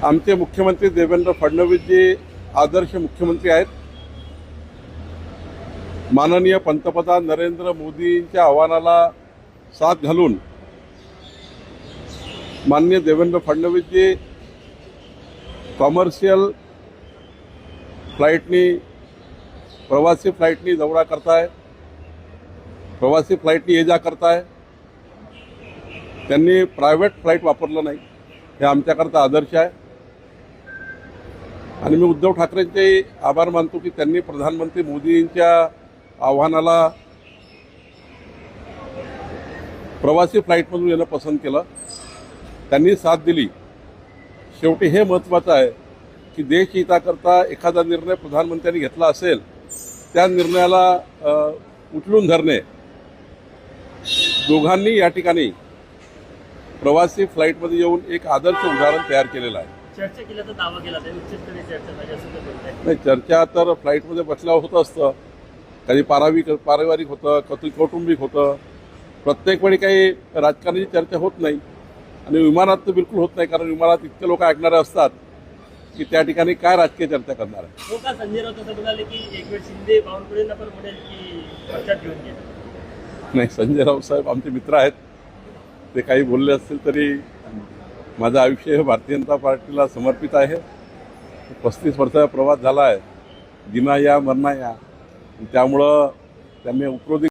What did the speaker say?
आमचे मुख्यमंत्री देवेंद्र फडणवीस जी आदर्श मुख्यमंत्री आहेत। माननीय पंतप्रधान नरेंद्र मोदींच्या आव्हानाला साथ घालून माननीय देवेंद्र फडणवीस जी कॉमर्शियल फ्लाइटनी प्रवासी फ्लाइटनी दौरा करताय, प्रवासी फ्लाइटनी ये जा करताय। त्यांनी प्रायव्हेट फ्लाइट वापरलं नाही, हे आमच्याकरता आदर्श आहे। आणि मी उद्धव ठाकरेंचे आभार मानतो की त्यांनी प्रधानमंत्री मोदींच्या आव्हानाला प्रवासी फ्लाइटमधून येणं पसंत केलं, त्यांनी साथ दिली। शेवटी हे महत्त्वाचं आहे की देशहिताकरता एखादा निर्णय प्रधानमंत्र्यांनी घेतला असेल त्या निर्णयाला उचलून धरणे। दोघांनी या ठिकाणी प्रवासी फ्लाइटमध्ये येऊन एक आदर्श उदाहरण तयार केलेलं आहे। चर्चा केल्याचा दावा केला त्यांनी, उच्चस्तरीय चर्चा झाली असं ते बोलताय। नाही, चर्चा तर फ्लाइटमध्ये बसल्यावर होत असतं, कधी पारिवारिक होतं, कधी कौटुंबिक होतं। प्रत्येक वेळी काही राजकारणाची चर्चा होत नाही आणि विमानात तर बिलकुल होत नाही, कारण विमानात इतके लोक ऐकणारे असतात की त्या ठिकाणी काय राजकीय चर्चा करणार आहे। हो का? संजय राऊत असं म्हणाले की एक वेळ शिंदे बावनकुळेंना पण म्हणेल की पक्षात घेऊन गेले। नाही, संजय राऊत साहेब आमचे मित्र आहेत, ते काही बोलले असतील तरी माझं आयुष्य हे भारतीय जनता पार्टीला समर्पित आहे। 35 वर्षाचा प्रवास झाला आहे, जिना या मरना या, त्यामुळं त्यांनी उपरोधिक